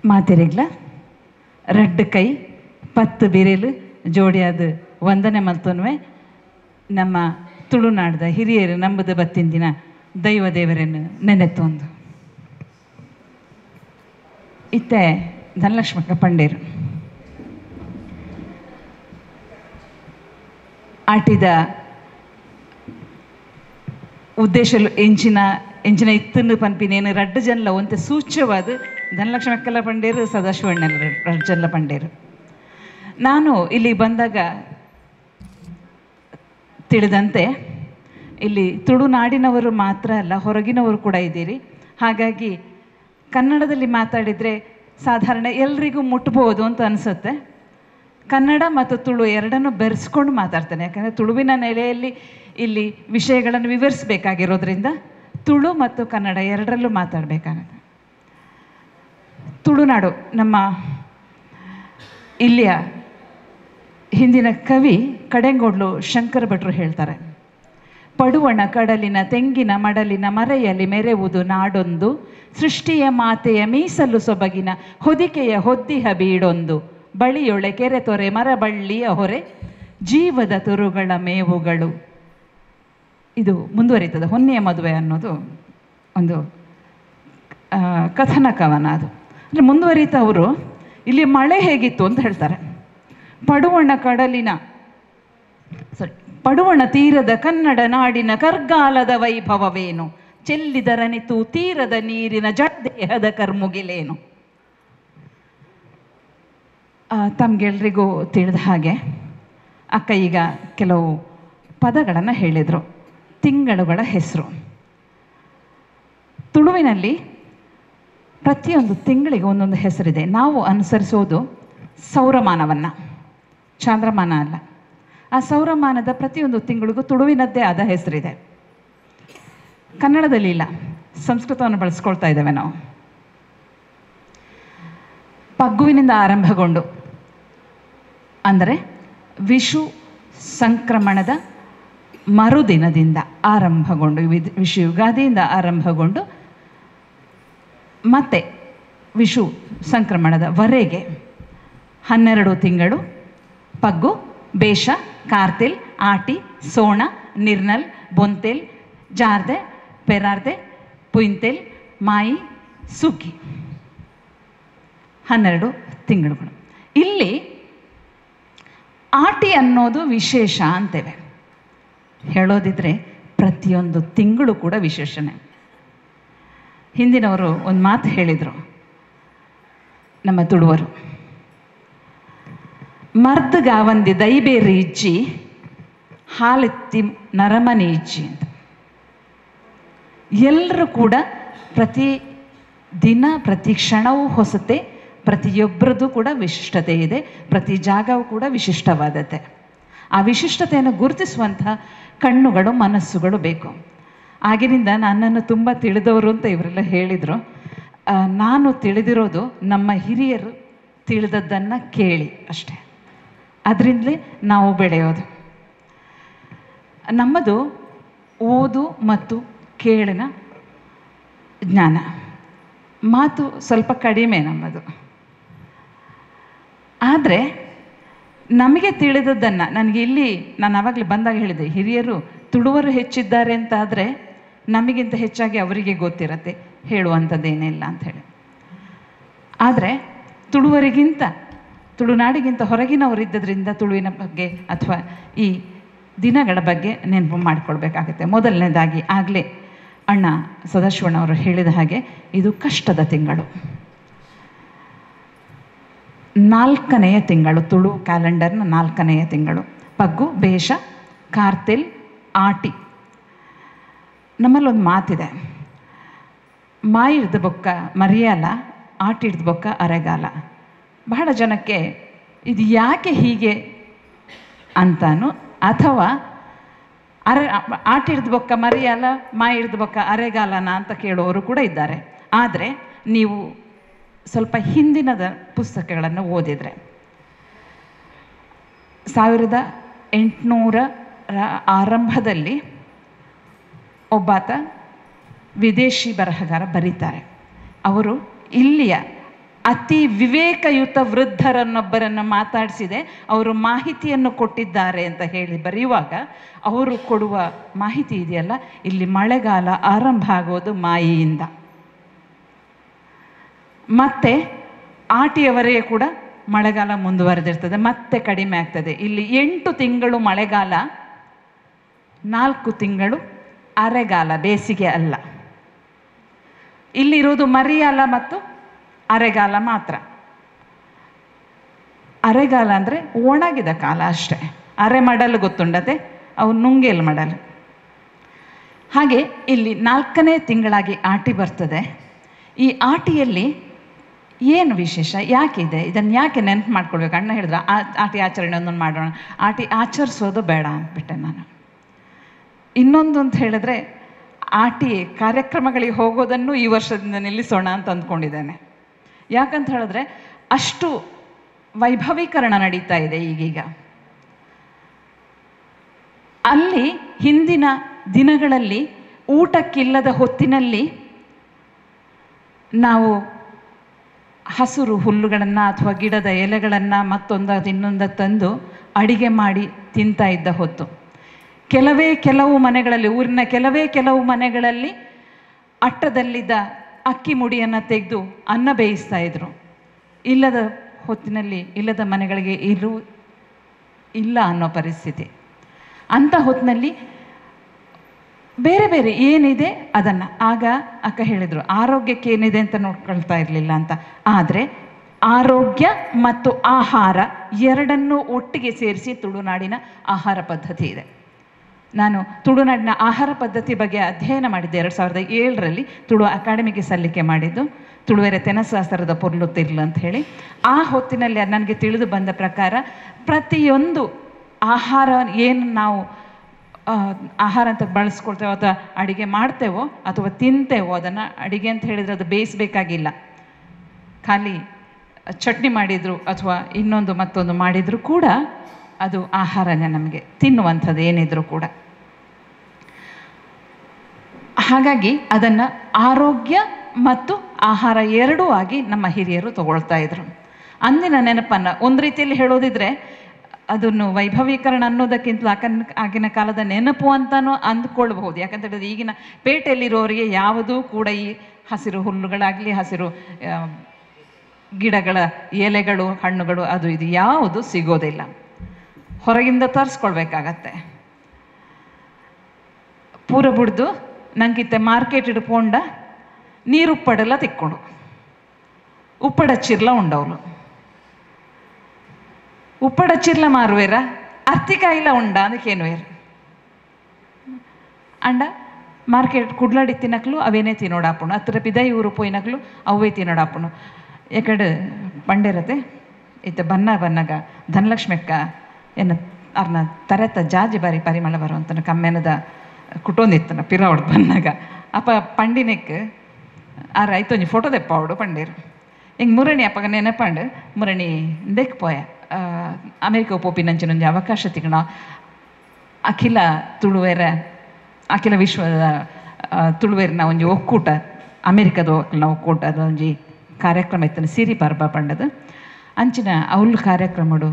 ಮಾತಿರಿಗ್ಲ ರಡ್ಡು ಕೈ 10 ಬಿರೇಲು ಜೋಡಿಯಾದ ವಂದನೆ ಮಲ್ತೊನ್ವೆ ನಮ್ಮ ತುಳುನಾಡ್ದ ಹಿರಿಯರು ನಂಬುದು ಬತ್ತಿನ ದಿನ ದೈವ ದೇವರನ್ನು ನೆನೆತ್ತೊಂದು ಇತ್ತೆ ಧನಲಕ್ಷ್ಮಕ್ಕ ಪಂಡೇರು ಆಟಿದ ಉದ್ದೇಶಲು ಎಂಚಿನ ಇತ್ತನ್ನು ಪನ್ಪಿನೇನು ರಡ್ಡು ಜನಲ ಒಂತೆ ಸೂಚ್ಯವಾದ ಧನಲಕ್ಷ್ಮಕ್ಕಲ್ಲ ಪಂಡೇರು ಸದಾಶಿವಣ್ಣಲ್ಲ ರಡ್ಡು ಜನಲ ಪಂಡೇರು. ನಾನು ಇಲ್ಲಿ ಬಂದಾಗ ತಿಳಿದಂತೆ ಇಲ್ಲಿ ತುಳುನಾಡಿನವರು ಮಾತ್ರ ಅಲ್ಲ, ಹೊರಗಿನವರು ಕೂಡ ಇದ್ದೀರಿ. ಹಾಗಾಗಿ ಕನ್ನಡದಲ್ಲಿ ಮಾತಾಡಿದರೆ ಸಾಧಾರಣ ಎಲ್ರಿಗೂ ಮುಟ್ಬೋದು ಅಂತ ಅನಿಸುತ್ತೆ. ಕನ್ನಡ ಮತ್ತು ತುಳು ಎರಡನ್ನೂ ಬೆರೆಸ್ಕೊಂಡು ಮಾತಾಡ್ತಾನೆ, ಯಾಕಂದರೆ ತುಳುವಿನ ನೆಲೆಯಲ್ಲಿ ಇಲ್ಲಿ ವಿಷಯಗಳನ್ನು ವಿವರಿಸಬೇಕಾಗಿರೋದ್ರಿಂದ ತುಳು ಮತ್ತು ಕನ್ನಡ ಎರಡರಲ್ಲೂ ಮಾತಾಡಬೇಕಾಗುತ್ತೆ. ತುಳುನಾಡು ನಮ್ಮ ಇಲ್ಲಿಯ ಹಿಂದಿನ ಕವಿ ಕಡೆಂಗೋಡ್ಲು ಶಂಕರ ಭಟ್ರು ಹೇಳ್ತಾರೆ, ಪಡುವಣ ಕಡಲಿನ ತೆಂಗಿನ ಮಡಲಿನ ಮರೆಯಲ್ಲಿ ಮೆರೆವುದು ನಾಡೊಂದು, ಸೃಷ್ಟಿಯ ಮಾತೆಯ ಮೀಸಲು ಸೊಬಗಿನ ಹೊದಿಕೆಯ ಹೊದ್ದಿಹ ಬೀಡೊಂದು, ಬಳಿಯೊಳೆ ಕೆರೆ ತೊರೆ ಮರಬಳ್ಳಿಯ ಹೊರೆ ಜೀವದ ತುರುಗಳ ಮೇವುಗಳು. ಇದು ಮುಂದುವರಿತದೆ. ಹೊನ್ನೆಯ ಮದುವೆ ಅನ್ನೋದು ಒಂದು ಕಥನ ಕವನ. ಅದು ಅಂದರೆ ಮುಂದುವರಿತ ಅವರು ಇಲ್ಲಿ ಮಳೆ ಹೇಗಿತ್ತು ಅಂತ ಹೇಳ್ತಾರೆ. ಪಡುವಣ ತೀರದ ಕನ್ನಡ ನಾಡಿನ ಕರ್ಗಾಲದ ವೈಭವವೇನು, ಚೆಲ್ಲಿದರನಿತು ತೀರದ ನೀರಿನ ಜಡ್ದೇಹದ ಕರ್ಮುಗಿಲೇನು. ತಮಗೆಲ್ರಿಗೂ ತಿಳಿದ ಹಾಗೆ ಅಕ್ಕ ಈಗ ಕೆಲವು ಪದಗಳನ್ನು ಹೇಳಿದರು. ತಿಂಗಳುಗಳ ಹೆಸರು ತುಳುವಿನಲ್ಲಿ ಪ್ರತಿಯೊಂದು ತಿಂಗಳಿಗೆ ಒಂದೊಂದು ಹೆಸರಿದೆ. ನಾವು ಅನುಸರಿಸೋದು ಸೌರಮಾನವನ್ನು, ಚಾಂದ್ರಮಾನ ಅಲ್ಲ. ಆ ಸೌರಮಾನದ ಪ್ರತಿಯೊಂದು ತಿಂಗಳಿಗೂ ತುಳುವಿನದ್ದೇ ಆದ ಹೆಸರಿದೆ. ಕನ್ನಡದಲ್ಲಿ ಇಲ್ಲ, ಸಂಸ್ಕೃತವನ್ನು ಬಳಸ್ಕೊಳ್ತಾ ಇದ್ದೇವೆ ನಾವು. ಪಗ್ಗುವಿನಿಂದ ಆರಂಭಗೊಂಡು ಅಂದರೆ ವಿಷು ಸಂಕ್ರಮಣದ ಮರುದಿನದಿಂದ ಆರಂಭಗೊಂಡು, ವಿಷು ಯುಗಾದಿಯಿಂದ ಆರಂಭಗೊಂಡು ಮತ್ತೆ ವಿಷು ಸಂಕ್ರಮಣದವರೆಗೆ 12 ತಿಂಗಳು ಪಗ್ಗು, ಬೇಷ, ಕಾರ್ತಿಲ್, ಆಟಿ, ಸೋಣ, ನಿರ್ನಲ್, ಬೊಂತೆಲ್, ಜಾರ್ದೆ, ಪೆರಾರ್ದೆ, ಪುಯಿಂತೆಲ್, ಮಾಯಿ, ಸುಗ್ಗಿ 12 ತಿಂಗಳುಗಳು. ಇಲ್ಲಿ ಆಟಿ ಅನ್ನೋದು ವಿಶೇಷ ಅಂತೇವೆ. ಹೇಳೋದಿದ್ರೆ ಪ್ರತಿಯೊಂದು ತಿಂಗಳು ಕೂಡ ವಿಶೇಷನೇ. ಹಿಂದಿನವರು ಒಂದು ಮಾತು ಹೇಳಿದರು ನಮ್ಮ ತುಳುವರು, ಮರ್ದಗಾವಂದಿ ದೈಬೇರಿ ಇಜ್ಜಿ ಹಾಲೆತ್ತಿ ನರಮನೆ ಇಜ್ಜಿ ಅಂತ. ಎಲ್ಲರೂ ಕೂಡ ಪ್ರತಿ ದಿನ ಪ್ರತಿ ಕ್ಷಣವೂ ಹೊಸತೆ, ಪ್ರತಿಯೊಬ್ಬರದ್ದು ಕೂಡ ವಿಶಿಷ್ಟತೆ ಇದೆ, ಪ್ರತಿ ಜಾಗವೂ ಕೂಡ ವಿಶಿಷ್ಟವಾದತೆ. ಆ ವಿಶಿಷ್ಟತೆಯನ್ನು ಗುರುತಿಸುವಂಥ ಕಣ್ಣುಗಳು ಮನಸ್ಸುಗಳು ಬೇಕು. ಆಗಿನಿಂದ ನನ್ನನ್ನು ತುಂಬ ತಿಳಿದವರು ಅಂತ ಇವರೆಲ್ಲ ಹೇಳಿದರು. ನಾನು ತಿಳಿದಿರೋದು ನಮ್ಮ ಹಿರಿಯರು ತಿಳಿದದ್ದನ್ನು ಕೇಳಿ ಅಷ್ಟೆ, ಅದರಿಂದಲೇ ನಾವು ಬೆಳೆಯೋದು. ನಮ್ಮದು ಓದು ಮತ್ತು ಕೇಳಿನ ಜ್ಞಾನ, ಮಾತು ಸ್ವಲ್ಪ ಕಡಿಮೆ ನಮ್ಮದು. ಆದರೆ ನಮಗೆ ತಿಳಿದದ್ದನ್ನು, ನನಗೆ ಇಲ್ಲಿ ನಾನು ಆವಾಗಲೇ ಬಂದಾಗ ಹೇಳಿದೆ, ಹಿರಿಯರು ತುಳುವರು ಹೆಚ್ಚಿದ್ದಾರೆ ಅಂತ ಆದರೆ ನಮಗಿಂತ ಹೆಚ್ಚಾಗಿ ಅವರಿಗೆ ಗೊತ್ತಿರತ್ತೆ, ಹೇಳುವಂಥದ್ದೇನಿಲ್ಲ ಅಂಥೇಳಿ. ಆದರೆ ತುಳುವರಿಗಿಂತ ತುಳುನಾಡಿಗಿಂತ ಹೊರಗಿನವರಿದ್ದರಿಂದ ತುಳುವಿನ ಬಗ್ಗೆ ಅಥವಾ ಈ ದಿನಗಳ ಬಗ್ಗೆ ನೆನಪು ಮಾಡಿಕೊಳ್ಬೇಕಾಗತ್ತೆ. ಮೊದಲನೇದಾಗಿ ಆಗಲೇ ಅಣ್ಣ ಸದಾಶಿವಣ್ಣವರು ಹೇಳಿದ ಹಾಗೆ ಇದು ಕಷ್ಟದ ತಿಂಗಳು, 4ನೆಯ ತಿಂಗಳು, ತುಳು ಕ್ಯಾಲೆಂಡರ್ನ 4ನೆಯ ತಿಂಗಳು. ಪಗ್ಗು, ಬೇಷ, ಕಾರ್ತಿಲ್, ಆಟಿ. ನಮ್ಮಲ್ಲೊಂದು ಮಾತಿದೆ, ಮಾಯಿ ಹಿಡ್ದ ಬೊಕ್ಕ ಮರಿಯಾಲ, ಆಟಿ ಹಿಡ್ದ ಬೊಕ್ಕ ಅರೆಗಾಲ. ಬಹಳ ಜನಕ್ಕೆ ಇದು ಯಾಕೆ ಹೀಗೆ ಅಂತಾನು, ಅಥವಾ ಆಟಿ ಹಿಡ್ದ ಬೊಕ್ಕ ಮರಿಯಾಲ, ಮಾಯಿ ಹಿಡ್ದ ಬೊಕ್ಕ ಅರೆಗಾಲನ ಅಂತ ಕೇಳುವವರು ಕೂಡ ಇದ್ದಾರೆ. ಆದರೆ ನೀವು ಸ್ವಲ್ಪ ಹಿಂದಿನದ ಪುಸ್ತಕಗಳನ್ನು ಓದಿದರೆ 1800ರ ಆರಂಭದಲ್ಲಿ ಒಬ್ಬಾತ ವಿದೇಶಿ ಬರಹಗಾರ ಬರೀತಾರೆ. ಅವರು ಇಲ್ಲಿಯ ಅತಿ ವಿವೇಕಯುತ ವೃದ್ಧರನ್ನೊಬ್ಬರನ್ನು ಮಾತಾಡಿಸಿದೆ, ಅವರು ಮಾಹಿತಿಯನ್ನು ಕೊಟ್ಟಿದ್ದಾರೆ ಅಂತ ಹೇಳಿ ಬರೆಯುವಾಗ ಅವರು ಕೊಡುವ ಮಾಹಿತಿ ಇದೆಯಲ್ಲ, ಇಲ್ಲಿ ಮಳೆಗಾಲ ಆರಂಭ ಆಗೋದು ಮಾಯಿಯಿಂದ, ಮತ್ತೆ ಆಟಿಯವರೆಗೆ ಕೂಡ ಮಳೆಗಾಲ ಮುಂದುವರೆದಿರ್ತದೆ, ಮತ್ತೆ ಕಡಿಮೆ ಆಗ್ತದೆ. ಇಲ್ಲಿ 8 ತಿಂಗಳು ಮಳೆಗಾಲ, 4 ತಿಂಗಳು ಅರೆಗಾಲ, ಬೇಸಿಗೆ ಅಲ್ಲ. ಇಲ್ಲಿರುವುದು ಮರಿಗಾಲ ಮತ್ತು ಅರೆಗಾಲ ಮಾತ್ರ. ಅರೆಗಾಲ ಅಂದರೆ ಒಣಗಿದ ಕಾಲ ಅಷ್ಟೇ. ಅರೆ ಮಡಲು ಗೊತ್ತುಂಡತೆ, ಅವು ನುಂಗೇಲು ಮಡಲು. ಹಾಗೆ ಇಲ್ಲಿ 4ನೇ ತಿಂಗಳಾಗಿ ಆಟಿ ಬರ್ತದೆ. ಈ ಆಟಿಯಲ್ಲಿ ಏನು ವಿಶೇಷ, ಯಾಕಿದೆ, ಇದನ್ನು ಯಾಕೆ ನೆನಪು ಮಾಡ್ಕೊಳ್ಬೇಕು? ಅಣ್ಣ ಹೇಳಿದ್ರು ಆಟಿ ಆಚರಣೆ ಒಂದೊಂದು ಮಾಡೋಣ, ಆಟಿ ಆಚರಿಸೋದು ಬೇಡ ಅಂದ್ಬಿಟ್ಟೆ ನಾನು. ಇನ್ನೊಂದು ಅಂತ ಹೇಳಿದ್ರೆ, ಆಟಿ ಕಾರ್ಯಕ್ರಮಗಳಿಗೆ ಹೋಗೋದನ್ನು ಈ ವರ್ಷದಿಂದ ನಿಲ್ಲಿಸೋಣ ಅಂತ ಅಂದ್ಕೊಂಡಿದ್ದೇನೆ. ಯಾಕಂತ ಹೇಳಿದ್ರೆ ಅಷ್ಟು ವೈಭವೀಕರಣ ನಡೀತಾ ಇದೆ ಈಗೀಗ. ಅಲ್ಲಿ ಹಿಂದಿನ ದಿನಗಳಲ್ಲಿ ಊಟಕ್ಕಿಲ್ಲದ ಹೊತ್ತಿನಲ್ಲಿ ನಾವು ಹಸಿರು ಹುಲ್ಲುಗಳನ್ನು ಅಥವಾ ಗಿಡದ ಎಲೆಗಳನ್ನು ಮತ್ತೊಂದು ಇನ್ನೊಂದು ತಂದು ಅಡಿಗೆ ಮಾಡಿ ತಿಂತಾ ಇದ್ದ ಹೊತ್ತು, ಕೆಲವು ಮನೆಗಳಲ್ಲಿ, ಊರಿನ ಕೆಲವು ಮನೆಗಳಲ್ಲಿ ಅಟ್ಟದಲ್ಲಿದ್ದ ಅಕ್ಕಿ ಮುಡಿಯನ್ನು ತೆಗೆದು ಅನ್ನ ಬೇಯಿಸ್ತಾ ಇದ್ರು. ಇಲ್ಲದ ಹೊತ್ತಿನಲ್ಲಿ ಇಲ್ಲದ ಮನೆಗಳಿಗೆ ಇಲ್ಲ ಅನ್ನೋ ಪರಿಸ್ಥಿತಿ. ಅಂಥ ಹೊತ್ತಿನಲ್ಲಿ ಬೇರೆ ಬೇರೆ ಏನಿದೆ ಅದನ್ನು, ಆಗ ಅಕ್ಕ ಹೇಳಿದರು ಆರೋಗ್ಯಕ್ಕೆ ಏನಿದೆ ಅಂತ ನೋಡ್ಕೊಳ್ತಾ ಇರಲಿಲ್ಲ ಅಂತ. ಆದರೆ ಆರೋಗ್ಯ ಮತ್ತು ಆಹಾರ ಎರಡನ್ನೂ ಒಟ್ಟಿಗೆ ಸೇರಿಸಿ ತುಳುನಾಡಿನ ಆಹಾರ ಪದ್ಧತಿ ಇದೆ. ನಾನು ತುಳುನಾಡಿನ ಆಹಾರ ಪದ್ಧತಿ ಬಗ್ಗೆ ಅಧ್ಯಯನ ಮಾಡಿದ್ದೆ 2007ರಲ್ಲಿ, ತುಳು ಅಕಾಡೆಮಿಗೆ ಸಲ್ಲಿಕೆ ಮಾಡಿದ್ದು, ತುಳುವೆರೆ ತೆನಸಾಸ್ತ್ರದ ಪೊರ್ಲುತ್ತಿರ್ಲು ಅಂತ ಹೇಳಿ. ಆ ಹೊತ್ತಿನಲ್ಲಿ ನನಗೆ ತಿಳಿದು ಬಂದ ಪ್ರಕಾರ ಪ್ರತಿಯೊಂದು ಆಹಾರ ಏನು ನಾವು ಆಹಾರ ಅಂತ ಬಳಸ್ಕೊಳ್ತೇವೋ ಅಥವಾ ಅಡಿಗೆ ಮಾಡ್ತೇವೋ ಅಥವಾ ತಿಂತೇವೋ, ಅದನ್ನು ಅಡಿಗೆ ಅಂತ ಹೇಳಿದರೆ ಅದು ಬೇಯಿಸಬೇಕಾಗಿಲ್ಲ, ಖಾಲಿ ಚಟ್ನಿ ಮಾಡಿದರು ಅಥವಾ ಇನ್ನೊಂದು ಮತ್ತೊಂದು ಮಾಡಿದರೂ ಕೂಡ ಅದು ಆಹಾರನೇ, ನಮಗೆ ತಿನ್ನುವಂಥದ್ದು ಏನಿದ್ರು ಕೂಡ. ಹಾಗಾಗಿ ಅದನ್ನು ಆರೋಗ್ಯ ಮತ್ತು ಆಹಾರ ಎರಡೂ ಆಗಿ ನಮ್ಮ ಹಿರಿಯರು ತಗೊಳ್ತಾ ಇದ್ರು. ಅಂದಿನ ನೆನಪನ್ನು ಒಂದು ರೀತಿಯಲ್ಲಿ ಹೇಳೋದಿದ್ರೆ ಅದನ್ನು ವೈಭವೀಕರಣ ಅನ್ನೋದಕ್ಕಿಂತಲೂ ಆಗಿನ ಕಾಲದ ನೆನಪು ಅಂತಲೂ ಅಂದ್ಕೊಳ್ಬಹುದು. ಯಾಕಂತ ಹೇಳಿದ್ರೆ ಈಗಿನ ಪೇಟೆಯಲ್ಲಿರೋರಿಗೆ ಯಾವುದೂ ಕೂಡ ಈ ಹಸಿರು ಹುಲ್ಲುಗಳಾಗಲಿ, ಹಸಿರು ಗಿಡಗಳ ಎಲೆಗಳು, ಹಣ್ಣುಗಳು, ಅದು ಇದು ಯಾವುದು ಸಿಗೋದಿಲ್ಲ, ಹೊರಗಿಂದ ತರಿಸ್ಕೊಳ್ಬೇಕಾಗತ್ತೆ. ಪೂರ ಬಿಡ್ದು ನಂಗಿತ್ತೆ ಮಾರ್ಕೆಟ್ ಇಡ್ಕೊಂಡ ನೀರು ಉಪ್ಪಡೆಲ್ಲ ತಿಕ್ಕೊಂಡು ಉಪ್ಪಡ ಚಿರ್ಲ ಉಂಡವಳು, ಉಪ್ಪಡ ಚಿರ್ಲ ಮಾರುವೇರ ಅರ್ತಿಕಾಯಿಲ್ಲ ಉಂಡ ಅದಕ್ಕೇನು ವೇರು ಅಂಡ ಮಾರ್ಕೆಟ್ ಕುಡ್ಲಾಡಿ ತಿನ್ನಕ್ಲು ಅವೇನೇ ತಿನ್ನೋಡಾಪುಣು, ಹತ್ತಿರ ಪಿದಾಯಿ ಊರು ಪೋಯಿನಕ್ಲು ಅವೇ ತಿನ್ನೋಡಾಪುಣು. ಯಾಕಡೆ ಪಂಡೇರತೆ ಇತ್ತ ಬನ್ನಗ ಧನಲಕ್ಷ್ಮಿ ಅಕ್ಕ ಏನು ಅವ್ರನ್ನ ತರೆತ ಜಾಜಿ ಬಾರಿ ಪರಿಮಳ ಬರುವಂತನ ಕಮ್ಮೆನದ ಕುಟೊಂದಿತ್ತನ ಪಿರ ಹೊಡ್ದು ಬನ್ನಾಗ ಅಪ್ಪ ಪಂಡಿನಕ್ಕೆ ಆಯ್ತು ಒಂಜಿ ಫೋಟೋ ತೆಪ್ಪ ಅವಡು ಪಂಡೇರು ಹಿಂಗೆ ಮುರಣಿ ಅಪ್ಪಗ ನೆನಪಂಡು ಮುರಣಿ ದೆಕ್ ಪೋಯ ಅಮೆರಿಕ ಪೋಪಿನಂಚಿನೊಂದು ಅವಕಾಶ ತಿಗಣ ಅಖಿಲ ತುಳುವೆರ ಅಖಿಲ ವಿಶ್ವದ ತುಳುವೆರಿನ ಒಂಜಿ ಒಕ್ಕೂಟ, ಅಮೆರಿಕದ ಒಕ್ಕೂಟ ಅದು ಒಂಜಿ ಕಾರ್ಯಕ್ರಮ ಇತ್ತನ ಸಿರಿ ಪರ್ಬ ಪಂಡದು ಅಂಚಿನ ಅವಳು ಕಾರ್ಯಕ್ರಮಡು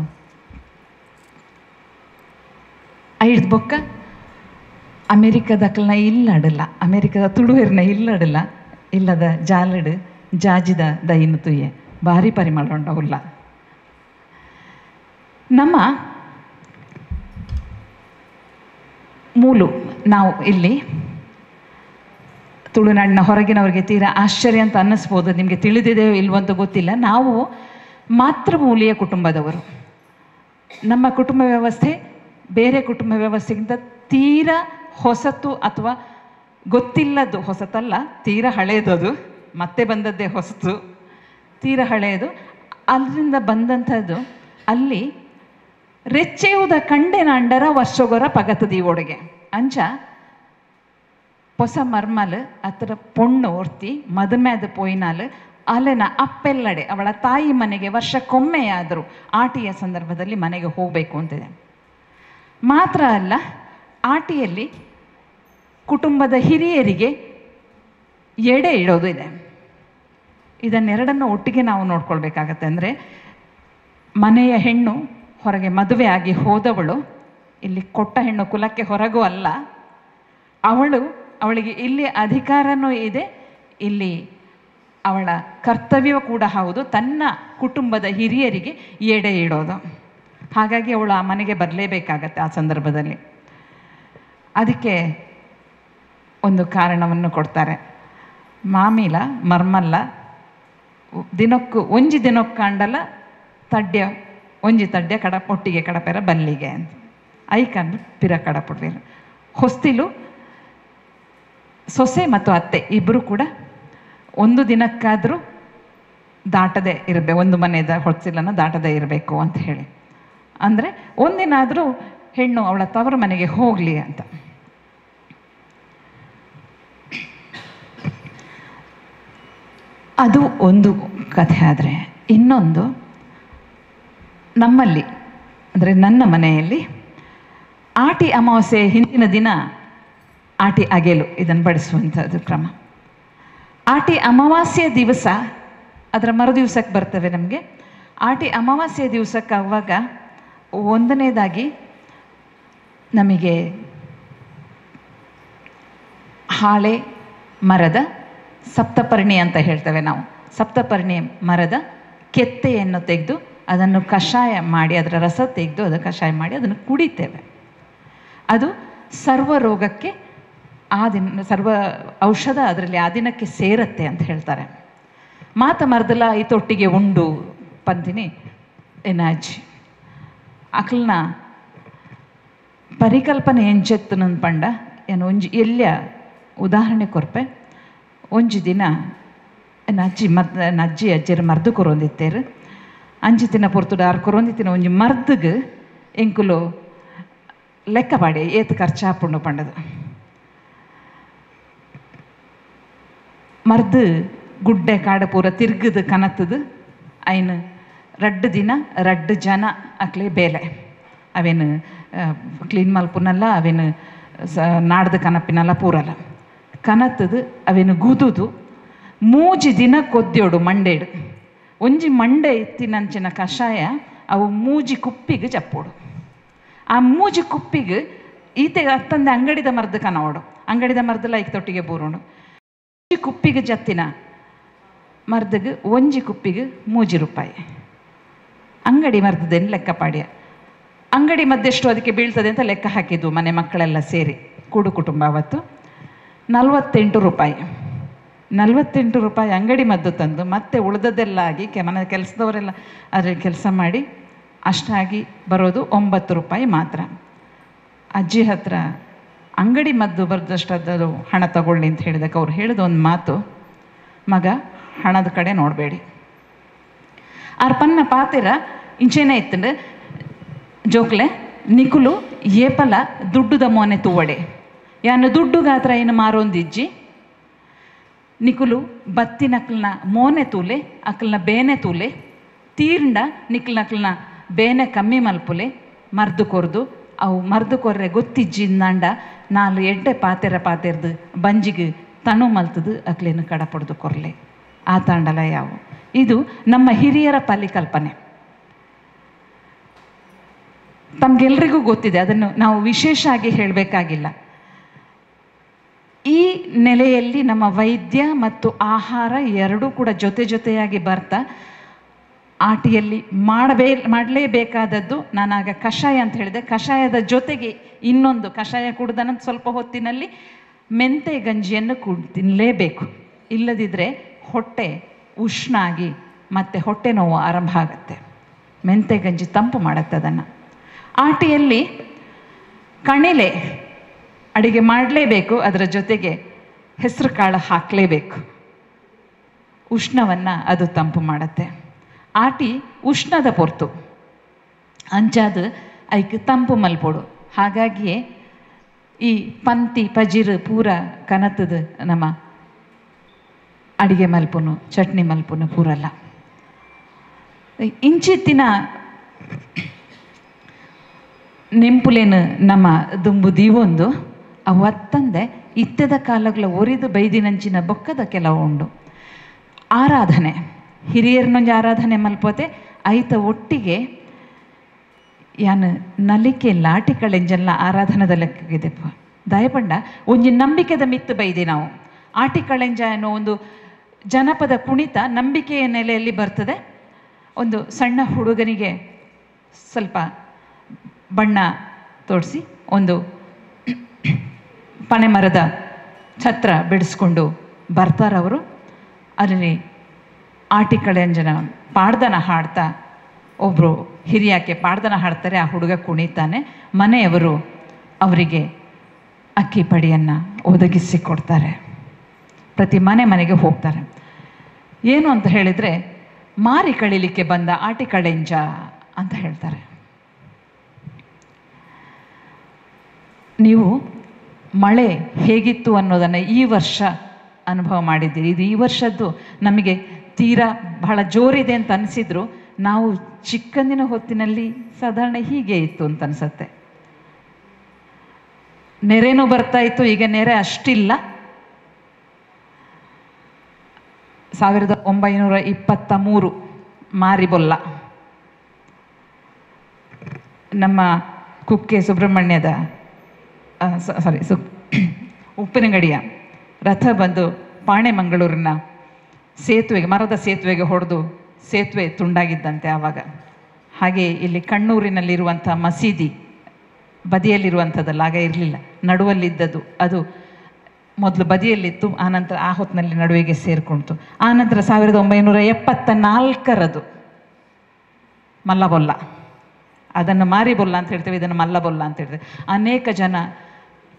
ಐದು ಬೊಕ್ಕ ಅಮೆರಿಕದಕ್ಲನ ಇಲ್ಲಡಲ್ಲ, ಅಮೆರಿಕದ ತುಳುವೆರಿನ ಇಲ್ಲಡಲ್ಲ, ಇಲ್ಲದ ಜಾಲಡು ಜಾಜಿದ ದೈನು ತುಯ್ಯ ಭಾರಿ ಪರಿಮಳ ಉಂಡವುಲ್ಲ. ನಮ್ಮ ಮೂಲು ನಾವು ಇಲ್ಲಿ ತುಳುನಾಡಿನ ಹೊರಗಿನವರಿಗೆ ತೀರಾ ಆಶ್ಚರ್ಯ ಅಂತ ಅನ್ನಿಸ್ಬೋದು, ನಿಮಗೆ ತಿಳಿದಿದೆಯೋ ಇಲ್ವಂತ ಗೊತ್ತಿಲ್ಲ. ನಾವು ಮಾತೃಮೂಲಿಯ ಕುಟುಂಬದವರು. ನಮ್ಮ ಕುಟುಂಬ ವ್ಯವಸ್ಥೆ ಬೇರೆ ಕುಟುಂಬ ವ್ಯವಸ್ಥೆಗಿಂತ ತೀರಾ ಹೊಸತು, ಅಥವಾ ಗೊತ್ತಿಲ್ಲದ್ದು, ಹೊಸತಲ್ಲ ತೀರಾ ಹಳೆಯದು, ಅದು ಮತ್ತೆ ಬಂದದ್ದೇ ಹೊಸತು, ತೀರಾ ಹಳೆಯದು. ಅದರಿಂದ ಬಂದಂಥದ್ದು ಅಲ್ಲಿ ರೆಚ್ಚೆಯುವುದ ಕಂಡೆನ ಅಂಡರ ವರ್ಷಗೊರ ಪಗತದಿ ಒಳಗೆ ಅಂಚ ಹೊಸ ಮರ್ಮಲ್ ಹತ್ರ ಪೊಣ್ಣು ಒರ್ತಿ ಮದುಮೆದ ಪೋಯಿನಾಲ್ ಅಲೆನ ಅಪ್ಪೆಲ್ಲಡೆ ಅವಳ ತಾಯಿ ಮನೆಗೆ ವರ್ಷಕ್ಕೊಮ್ಮೆಯಾದರೂ ಆಟಿಯ ಸಂದರ್ಭದಲ್ಲಿ ಮನೆಗೆ ಹೋಗಬೇಕು ಅಂತಿದೆ. ಮಾತ್ರ ಅಲ್ಲ, ಆಟಿಯಲ್ಲಿ ಕುಟುಂಬದ ಹಿರಿಯರಿಗೆ ಎಡೆ ಇಡೋದು ಇದೆ. ಇದನ್ನೆರಡನ್ನು ಒಟ್ಟಿಗೆ ನಾವು ನೋಡ್ಕೊಳ್ಬೇಕಾಗತ್ತೆ. ಅಂದರೆ ಮನೆಯ ಹೆಣ್ಣು ಹೊರಗೆ ಮದುವೆ ಆಗಿ ಹೋದವಳು, ಇಲ್ಲಿ ಕೊಟ್ಟ ಹೆಣ್ಣು ಕುಲಕ್ಕೆ ಹೊರಗೂ ಅಲ್ಲ, ಅವಳಿಗೆ ಇಲ್ಲಿ ಅಧಿಕಾರನೂ ಇದೆ, ಇಲ್ಲಿ ಅವಳ ಕರ್ತವ್ಯವೂ ಕೂಡ ಹೌದು, ತನ್ನ ಕುಟುಂಬದ ಹಿರಿಯರಿಗೆ ಎಡೆ ಇಡೋದು. ಹಾಗಾಗಿ ಅವಳು ಆ ಮನೆಗೆ ಬರಲೇಬೇಕಾಗತ್ತೆ ಆ ಸಂದರ್ಭದಲ್ಲಿ. ಅದಕ್ಕೆ ಒಂದು ಕಾರಣವನ್ನು ಕೊಡ್ತಾರೆ. ಮಾಮಿಲ ಮರ್ಮಲ್ಲ ದಿನಕ್ಕೂ ಒಂಜಿ ದಿನಕ್ಕೆ ಕಾಂಡಲ ತಡ್ಯ ಒಂಜಿ ತಡ್ಯ ಒಟ್ಟಿಗೆ ಕಡಪೆರ ಬಲ್ಲಿಗೆ ಅಂತ ಐಕಂಡು ಪಿರ ಕಡಪುಡ್ಲಿಲ್ಲ. ಹೊಸ್ತಿಲು ಸೊಸೆ ಮತ್ತು ಅತ್ತೆ ಇಬ್ಬರು ಕೂಡ ಒಂದು ದಿನಕ್ಕಾದರೂ ದಾಟದೇ ಇರಬೇಕು, ಒಂದು ಮನೆಯ ಹೊಸ್ತಿಲನ್ನು ದಾಟದೇ ಇರಬೇಕು ಅಂತ ಹೇಳಿ. ಅಂದರೆ ಒಂದಿನ ಆದರೂ ಹೆಣ್ಣು ಅವಳ ತವರು ಮನೆಗೆ ಹೋಗಲಿ ಅಂತ. ಅದು ಒಂದು ಕಥೆ. ಆದರೆ ಇನ್ನೊಂದು, ನಮ್ಮಲ್ಲಿ ಅಂದರೆ ನನ್ನ ಮನೆಯಲ್ಲಿ ಆಟಿ ಅಮಾವಾಸ್ಯೆ ಹಿಂದಿನ ದಿನ ಆಟಿ ಅಗೆಲು ಇದನ್ನು ಬಡಿಸುವಂಥದ್ದು ಕ್ರಮ. ಆಟಿ ಅಮಾವಾಸ್ಯೆ ದಿವಸ ಅದರ ಮರುದಿವಸಕ್ಕೆ ಬರ್ತವೆ ನಮಗೆ. ಆಟಿ ಅಮಾವಾಸ್ಯೆ ದಿವಸಕ್ಕೆ ಆಗುವಾಗ ಒಂದನೇದಾಗಿ ನಮಗೆ ಹಾಳೆ ಮರದ ಸಪ್ತಪರ್ಣಿ ಅಂತ ಹೇಳ್ತೇವೆ ನಾವು. ಸಪ್ತಪರ್ಣಿ ಮರದ ಕೆತ್ತೆಯನ್ನು ತೆಗೆದು ಅದನ್ನು ಕಷಾಯ ಮಾಡಿ, ಅದರ ರಸ ತೆಗೆದು ಅದು ಕಷಾಯ ಮಾಡಿ ಅದನ್ನು ಕುಡಿತೇವೆ. ಅದು ಸರ್ವ ರೋಗಕ್ಕೆ ಆ ದಿನ ಸರ್ವ ಔಷಧ ಅದರಲ್ಲಿ ಆ ದಿನಕ್ಕೆ ಸೇರತ್ತೆ ಅಂತ ಹೇಳ್ತಾರೆ. ಮಾತ ಮರ್ದಲ ಐತೊಟ್ಟಿಗೆ ಉಂಡು ಪಂತಿನಿ ಎನಾಜಿ ಅಕ್ಲನ ಪರಿಕಲ್ಪನೆ ಎಂಚೆತ್ತು ನನ್ನ ಪಂಡ ಏನು ಒಂಜಿ ಎಲ್ಯ ಉದಾಹರಣೆ ಕೊರ್ಪೆ. ಒಂಜಿ ದಿನ ನಜ್ಜಿ ಅಜ್ಜಿರ ಮರ್ದು ಕೊರೊಂದಿತ್ತೇರು. ಅಂಜಿ ದಿನ ಪೊರ್ತುಡು ಆರು ಕೊರೊಂದಿತ್ತಿನ ಒಂಜಿ ಮರ್ದಿಗೆ ಎಂಕುಲು ಲೆಕ್ಕ ಪಾಡಿ ಏತು ಖರ್ಚಾಪುಂಡು ಪಂಡದು. ಮರ್ದು ಗುಡ್ಡೆ ಕಾಡು ಪೂರ ತಿರ್ಗದು ಕನತ್ತದು ಐನು ರಡ್ಡು ದಿನ ರಡ್ಡು ಜನ ಅಕ್ಲೆ ಬೇಲೆ ಅವೇನು ಕ್ಲೀನ್ ಮಲ್ಪುನಲ್ಲ, ಅವೇನು ನಾಡ್ದು ಕನಪಿನಲ್ಲ ಪೂರಲ್ಲ ಕನತ್ತದು ಅವೇನು ಗುದುದು ಮೂಜಿ ದಿನ ಕೊದ್ದೋಡು ಮಂಡೇಡು. ಒಂಜಿ ಮಂಡೆ ಇತ್ತಿನಂಚಿನ ಕಷಾಯ ಅವು ಮೂಜಿ ಕುಪ್ಪಿಗೆ ಚಪ್ಪೋಡು. ಆ ಮೂಜಿ ಕುಪ್ಪಿಗೆ ಈತೆಗೆ ಅತ್ತಂದೆ ಅಂಗಡಿದ ಮರ್ದು ಕನವೋಡು, ಅಂಗಡಿದ ಮರ್ದಲ್ಲ ಐಕ್ ತೊಟ್ಟಿಗೆ ಬೂರೋಡು. ಕುಪ್ಪಿಗೆ ಜತ್ತಿನ ಮರ್ದಿಗೆ ಒಂಜಿ ಕುಪ್ಪಿಗೆ 3 ರೂಪಾಯಿ. ಅಂಗಡಿ ಮರ್ದದೇನು ಲೆಕ್ಕ ಪಾಡ್ಯ, ಅಂಗಡಿ ಮದ್ದೆಷ್ಟು ಅದಕ್ಕೆ ಬೀಳ್ತದೆ ಅಂತ ಲೆಕ್ಕ ಹಾಕಿದ್ವು ಮನೆ ಮಕ್ಕಳೆಲ್ಲ ಸೇರಿ ಕೂಡು ಕುಟುಂಬ. ಅವತ್ತು 48 ರೂಪಾಯಿ. 48 ರೂಪಾಯಿ ಅಂಗಡಿ ಮದ್ದು ತಂದು ಮತ್ತೆ ಉಳಿದದ್ದೆಲ್ಲ ಆಗಿ ಮನೆ ಕೆಲಸದವರೆಲ್ಲ ಅದ್ರಲ್ಲಿ ಕೆಲಸ ಮಾಡಿ ಅಷ್ಟಾಗಿ ಬರೋದು 9 ರೂಪಾಯಿ ಮಾತ್ರ. ಅಜ್ಜಿ ಹತ್ರ ಅಂಗಡಿ ಮದ್ದು ಬರೆದಷ್ಟು ಹಣ ತಗೊಳ್ಳಿ ಅಂತ ಹೇಳಿದಕ್ಕೆ ಅವ್ರು ಹೇಳಿದ ಒಂದು ಮಾತು, ಮಗ ಹಣದ ಕಡೆ ನೋಡಬೇಡಿ. ಪನ್ನ ಪಾತಿರ ಇಂಚೇನೆ ಇತ್ತಂದ್ರೆ ಜೋಕ್ಲೆ ನಿಕುಲು ಏಪಲ ದುಡ್ಡುದ ಮೋನೆ ತೂವಡೆ ಯಾನು ದುಡ್ಡು ಗಾತ್ರ ಏನು ಮಾರೊಂದಿಜ್ಜಿ ನಿಕುಲು ಬತ್ತಿನಕ್ಲನ ಮೋನೆ ತೂಲೆ ಅಕ್ಲನ ಬೇನೆ ತೂಲೆ ತೀರ್ಂಡ ನಿಕ್ಲನಕ್ಲನ ಬೇನೆ ಕಮ್ಮಿ ಮಲ್ಪುಲೆ ಮರ್ದು ಕೊರ್ದು ಅವು ಮರ್ದು ಕೊರ್ರೆ ಗೊತ್ತಿಜ್ಜಿಂದಾಂಡ 4 ಎಡ್ಡೆ ಪಾತೆರ್ದು ಬಂಜಿಗೆ ತಣು ಮಲ್ತದು ಅಕ್ಲೇನು ಕಡಪಡ್ದು ಕೊರ್ಲೆ ಆ ತಾಂಡಲ ಯಾವು. ಇದು ನಮ್ಮ ಹಿರಿಯರ ಪರಿಕಲ್ಪನೆ, ತಮಗೆಲ್ರಿಗೂ ಗೊತ್ತಿದೆ, ಅದನ್ನು ನಾವು ವಿಶೇಷ ಆಗಿ ಹೇಳಬೇಕಾಗಿಲ್ಲ. ಈ ನೆಲೆಯಲ್ಲಿ ನಮ್ಮ ವೈದ್ಯ ಮತ್ತು ಆಹಾರ ಎರಡೂ ಕೂಡ ಜೊತೆಯಾಗಿ ಬರ್ತಾ ಆಟಿಯಲ್ಲಿ ಮಾಡಲೇಬೇಕಾದದ್ದು. ನಾನಾಗ ಕಷಾಯ ಅಂತ ಹೇಳಿದೆ, ಕಷಾಯದ ಜೊತೆಗೆ ಇನ್ನೊಂದು ಕಷಾಯ ಕುಡ್ದನ ಸ್ವಲ್ಪ ಹೊತ್ತಿನಲ್ಲಿ ಮೆಂತೆ ಗಂಜಿಯನ್ನು ತಿನ್ನಲೇಬೇಕು. ಇಲ್ಲದಿದ್ದರೆ ಹೊಟ್ಟೆ ಉಷ್ಣ ಆಗಿ ಮತ್ತು ಹೊಟ್ಟೆ ನೋವು ಆರಂಭ ಆಗುತ್ತೆ. ಮೆಂತೆ ಗಂಜಿ ತಂಪು ಮಾಡುತ್ತೆ. ಅದನ್ನು ಆಟಿಯಲ್ಲಿ ಕಣಿಲೆ ಅಡಿಗೆ ಮಾಡಲೇಬೇಕು, ಅದರ ಜೊತೆಗೆ ಹೆಸರು ಕಾಳು ಹಾಕಲೇಬೇಕು. ಉಷ್ಣವನ್ನು ಅದು ತಂಪು ಮಾಡುತ್ತೆ. ಆಟಿ ಉಷ್ಣದ ಪೊರ್ತು ಅಂಚಾದ ಐಕ್ ತಂಪು ಮಲ್ಪೋಡು. ಹಾಗಾಗಿಯೇ ಈ ಪಂತಿ ಪಜಿರು ಪೂರ ಕನತದ ನಮ್ಮ ಅಡಿಗೆ ಮಲ್ಪುನು ಚಟ್ನಿ ಮಲ್ಪುನು ಪೂರಲ್ಲ. ಇಂಚಿತ್ತಿನ ನೆಂಪುಲೇನು ನಮ್ಮ ದುಂಬು ದೀವೊಂದು ಅವತ್ತಂದೆ ಇತ್ತೆದ ಕಾಲಗಳ ಒರಿದು ಬೈದಿನಂಚಿನ ಬೊಕ್ಕದ ಕೆಲವು ಉಂಡು. ಆರಾಧನೆ ಹಿರಿಯರ್ನೊಂಜಿ ಆರಾಧನೆ ಮಲ್ಪೋತೆ ಐತ ಒಟ್ಟಿಗೆ ಯಾನ್ ನಲಿಕೆ ಲಾಟಿಕಳೆಂಜಲ್ಲ ಆರಾಧನದ ಲೆಕ್ಕಗಿದೆಪ್ಪ ದಯಪಂಡ ಒಂಜಿ ನಂಬಿಕೆದ ಮಿತ್ತು ಬೈದೆ ನಾವು. ಆಟಿಕಳೆಂಜ ಅನ್ನೋ ಒಂದು ಜನಪದ ಕುಣಿತ ನಂಬಿಕೆಯ ನೆಲೆಯಲ್ಲಿ ಬರ್ತದೆ. ಒಂದು ಸಣ್ಣ ಹುಡುಗನಿಗೆ ಸ್ವಲ್ಪ ಬಣ್ಣ ತೋರಿಸಿ ಒಂದು ಪನೆ ಮರದ ಛತ್ರ ಬಿಡಿಸ್ಕೊಂಡು ಬರ್ತಾರವರು. ಅಲ್ಲಿ ಆಟಿಕಳೆಂಜನ ಪಾಡ್ದನ ಹಾಡ್ತಾ ಒಬ್ಬರು ಹಿರಿಯಾಕೆ ಪಾಡ್ದನ ಹಾಡ್ತಾರೆ, ಆ ಹುಡುಗ ಕುಣಿತಾನೆ. ಮನೆಯವರು ಅವರಿಗೆ ಅಕ್ಕಿ ಪಡಿಯನ್ನು ಒದಗಿಸಿಕೊಡ್ತಾರೆ. ಪ್ರತಿ ಮನೆಗೆ ಹೋಗ್ತಾರೆ. ಏನು ಅಂತ ಹೇಳಿದರೆ ಮಾರಿ ಕಳಿಲಿಕ್ಕೆ ಬಂದ ಆಟಿಕಳೆಂಜ ಅಂತ ಹೇಳ್ತಾರೆ. ನೀವು ಮಳೆ ಹೇಗಿತ್ತು ಅನ್ನೋದನ್ನು ಈ ವರ್ಷ ಅನುಭವ ಮಾಡಿದ್ದೀರಿ. ಇದು ಈ ವರ್ಷದ್ದು ನಮಗೆ ತೀರಾ ಬಹಳ ಜೋರಿದೆ ಅಂತ ಅನಿಸಿದ್ರು, ನಾವು ಚಿಕ್ಕಂದಿನ ಹೊತ್ತಿನಲ್ಲಿ ಸಾಧಾರಣ ಹೀಗೆ ಇತ್ತು ಅಂತ ಅನಿಸುತ್ತೆ. ನೆರೆನೂ ಬರ್ತಾ ಇತ್ತು, ಈಗ ನೆರೆ ಅಷ್ಟಿಲ್ಲ. 1923 ಮಾರಿಬೊಲ್ಲ ನಮ್ಮ ಕುಕ್ಕೆ ಸುಬ್ರಹ್ಮಣ್ಯದ ಉಪ್ಪಿನಗಡಿಯ ರಥ ಬಂದು ಪಾಣೆಮಂಗಳೂರಿನ ಸೇತುವೆಗೆ, ಮರದ ಸೇತುವೆಗೆ ಹೊಡೆದು ಸೇತುವೆ ತುಂಡಾಗಿದ್ದಂತೆ ಆವಾಗ. ಹಾಗೆ ಇಲ್ಲಿ ಕಣ್ಣೂರಿನಲ್ಲಿರುವಂಥ ಮಸೀದಿ ಬದಿಯಲ್ಲಿರುವಂಥದ್ದಲ್ಲ, ಆಗ ಇರಲಿಲ್ಲ, ನಡುವಲ್ಲಿದ್ದದ್ದು. ಅದು ಮೊದಲು ಬದಿಯಲ್ಲಿತ್ತು, ಆನಂತರ ಆ ಹೊತ್ತಿನಲ್ಲಿ ನಡುವೆಗೆ ಸೇರಿಕೊಳ್ತು. ಆನಂತರ 1974ರದು ಮಲ್ಲಬೊಲ್ಲ, ಅದನ್ನು ಮಾರಿಬೊಲ್ಲ ಅಂತ ಹೇಳ್ತೇವೆ, ಇದನ್ನು ಮಲ್ಲಬೊಲ್ಲ ಅಂತ ಹೇಳ್ತೇವೆ. ಅನೇಕ ಜನ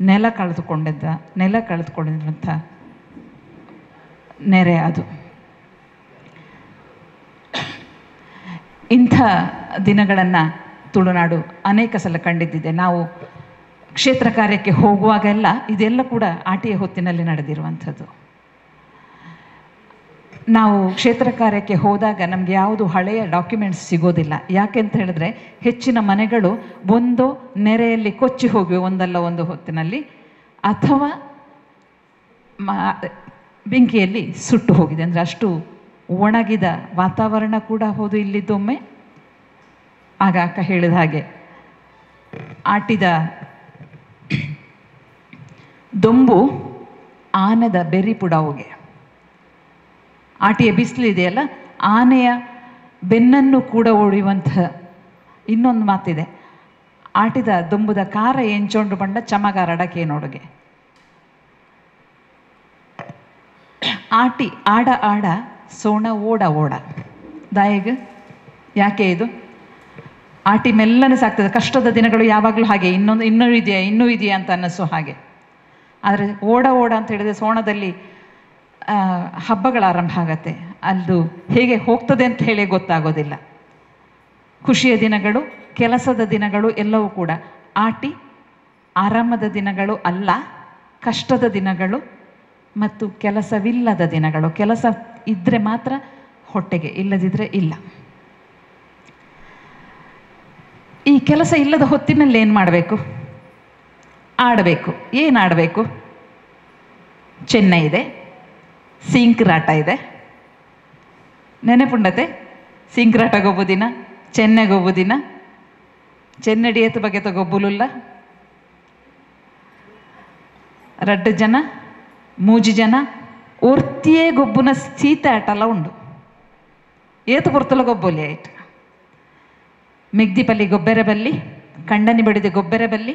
ನೆಲ ಕಳೆದುಕೊಂಡಿದ್ದಂಥ ನೆರೆ ಅದು. ಇಂಥ ದಿನಗಳನ್ನು ತುಳುನಾಡು ಅನೇಕ ಸಲ ಕಂಡಿದ್ದಿದೆ. ನಾವು ಕ್ಷೇತ್ರ ಕಾರ್ಯಕ್ಕೆ ಹೋಗುವಾಗೆಲ್ಲ ಇದೆಲ್ಲ ಕೂಡ ಆಟಿಯ ಹೊತ್ತಿನಲ್ಲಿ ನಡೆದಿರುವಂಥದ್ದು. ನಾವು ಕ್ಷೇತ್ರ ಕಾರ್ಯಕ್ಕೆ ಹೋದಾಗ ನಮಗೆ ಯಾವುದು ಹಳೆಯ ಡಾಕ್ಯುಮೆಂಟ್ಸ್ ಸಿಗೋದಿಲ್ಲ. ಯಾಕೆಂತ ಹೇಳಿದ್ರೆ ಹೆಚ್ಚಿನ ಮನೆಗಳು ಒಂದು ನೆರೆಯಲ್ಲಿ ಕೊಚ್ಚಿ ಹೋಗಿವೆ ಒಂದಲ್ಲ ಒಂದು ಹೊತ್ತಿನಲ್ಲಿ, ಅಥವಾ ಬೆಂಕಿಯಲ್ಲಿ ಸುಟ್ಟು ಹೋಗಿದೆ. ಅಂದರೆ ಅಷ್ಟು ಒಣಗಿದ ವಾತಾವರಣ ಕೂಡ ಹೌದು ಇಲ್ಲಿದ್ದೊಮ್ಮೆ. ಆಗ ಅಕ್ಕ ಹೇಳಿದ ಹಾಗೆ ಆಟಿದ ದೊಂಬು ಆನೆದ ಬೆರಿ ಪುಡಾವುಗೆ, ಆಟಿಯ ಬಿಸಿಲಿದೆಯಲ್ಲ, ಆನೆಯ ಬೆನ್ನನ್ನು ಕೂಡ ಒಡೆಯುವಂಥ ಇನ್ನೊಂದು ಮಾತಿದೆ. ಆಟಿದ ದೊಂಬುದ ಕಾರ ಎಂಚೊಂಡು ಬಂಡ ಚಮಗಾರ ಅಡಕೆ ನೋಡುಗೆ. ಆಟಿ ಆಡ ಆಡ ಸೋಣ ಓಡ ಓಡ ದಾಯಿಗ. ಯಾಕೆ ಇದು? ಆಟಿ ಮೆಲ್ಲನೆ ಸಾಕ್ತದೆ. ಕಷ್ಟದ ದಿನಗಳು ಯಾವಾಗಲೂ ಹಾಗೆ, ಇನ್ನೂ ಇದೆಯಾ ಅಂತ ಅನ್ನಿಸೋ ಹಾಗೆ. ಆದರೆ ಓಡ ಓಡ ಅಂತ ಹೇಳಿದ್ರೆ ಸೋಣದಲ್ಲಿ ಹಬ್ಬಗಳ ಆರಂಭ ಆಗತ್ತೆ. ಅದು ಹೇಗೆ ಹೋಗ್ತದೆ ಅಂತ ಹೇಳಿ ಗೊತ್ತಾಗೋದಿಲ್ಲ. ಖುಷಿಯ ದಿನಗಳು, ಕೆಲಸದ ದಿನಗಳು ಎಲ್ಲವೂ ಕೂಡ. ಆಟಿ ಆರಾಮದ ದಿನಗಳು ಅಲ್ಲ, ಕಷ್ಟದ ದಿನಗಳು ಮತ್ತು ಕೆಲಸವಿಲ್ಲದ ದಿನಗಳು. ಕೆಲಸ ಇದ್ದರೆ ಮಾತ್ರ ಹೊಟ್ಟೆಗೆ, ಇಲ್ಲದಿದ್ದರೆ ಇಲ್ಲ. ಈ ಕೆಲಸ ಇಲ್ಲದ ಹೊತ್ತಿನಲ್ಲಿ ಏನು ಮಾಡಬೇಕು? ಆಡಬೇಕು. ಏನು ಆಡಬೇಕು? ಚೆನ್ನೈ ಇದೆ, ಸಿಂಕ್ರಾಟ ಇದೆ. ನೆನೆಪುಂಡತೆ ಸಿಂಕ್ರಾಟಗೊಬ್ಬು ದಿನ, ಚೆನ್ನೆಗೊಬ್ಬು ದಿನ, ಚೆನ್ನಡಿಯತ್ ಬಗ್ಗೆ ತಗೊಬ್ಬುಲುಲ್ಲ. ರಡ್ಡು ಜನ ಮೂಜಿ ಜನ ಒರ್ತಿಯೇ ಗೊಬ್ಬುನ ಸೀತೆ ಆಟಲ್ಲ ಉಂಡು. ಏತು ಪುರ್ತಲ ಗೊಬ್ಬೊಲಿ ಆಯ್ತು. ಮೆಗ್ದಿಪಲ್ಲಿ ಗೊಬ್ಬರ ಬಲ್ಲಿ, ಕಂಡನಿ ಬಡಿದ ಗೊಬ್ಬರ ಬಲ್ಲಿ,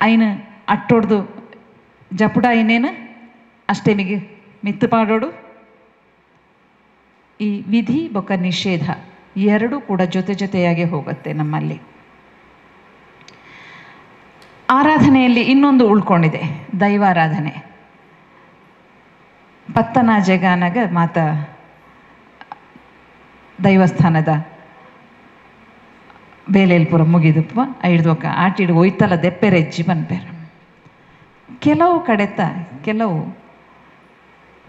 ಐನು ಅಟ್ಟೊಡ್ದು ಜಪುಡ ಇನ್ನೇನು ಅಷ್ಟೇ ಮಿತ್ತು ಪಾಡೋಡು. ಈ ವಿಧಿ ಬೊಕ್ಕ ನಿಷೇಧ ಎರಡೂ ಕೂಡ ಜೊತೆಯಾಗಿ ಹೋಗುತ್ತೆ ನಮ್ಮಲ್ಲಿ. ಆರಾಧನೆಯಲ್ಲಿ ಇನ್ನೊಂದು ಉಳ್ಕೊಂಡಿದೆ, ದೈವಾರಾಧನೆ. ಪತ್ತನ ಜಗಾನಗ ಮಾತ ದೈವಸ್ಥಾನದ ಬೇಲೇಲ್ಪುರ ಮುಗಿದಪ್ಪ ಐಡ್ದೊಕ್ಕ ಆಟಿಡ್ ಒಯ್ತಲ ದೆಪ್ಪೆರೆಜ್ಜಿ ಬನ್ಪೇರು. ಕೆಲವು ಕಡೆತ ಕೆಲವು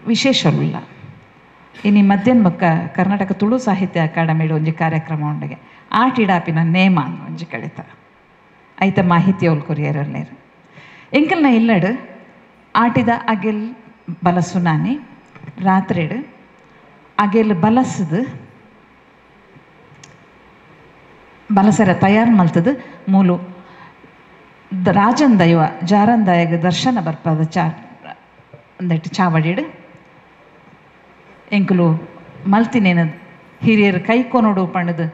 ವಿಶೇಷವಿಲ್ಲ. ಇನ್ನು ಮಧ್ಯಾಹ್ನ ಬೊಕ್ಕ ಕರ್ನಾಟಕ ತುಳು ಸಾಹಿತ್ಯ ಅಕಾಡೆಮಿಡ್ ಒಂಜಿ ಕಾರ್ಯಕ್ರಮ ಉಂಡಗೆ ಆಟಿಡಾಪಿನ ನೇಮ ಒಂಜಿ ಕಡೆತ ಐತ ಮಾಹಿತಿ ಅವ್ಲು ಕೊರಿಯರಲ್ಲೇರು ಎಂಕಲ್ನ ಇಲ್ಲಡು ಆಟಿದ ಅಗೆಲ್ ಬಲಸು ನಾನಿ ರಾತ್ರಿಡು ಅಗೆಲ್ ಬಲಸದು ಬಲಸರ ತಯಾರು ಮಲ್ತದು ಮೂಲು ರಾಜನ್ ದೈವ ಜಾರನ್ ದಯಗ ದರ್ಶನ ಬರ್ಪದ ಒಂದೆಟ್ಟು ಚಾವಡಿಡು ಎಂಕುಲು ಮಲ್ತಿನೇನು ಹಿರಿಯರು ಕೈಕೊನೋಡು ಪಂಡದು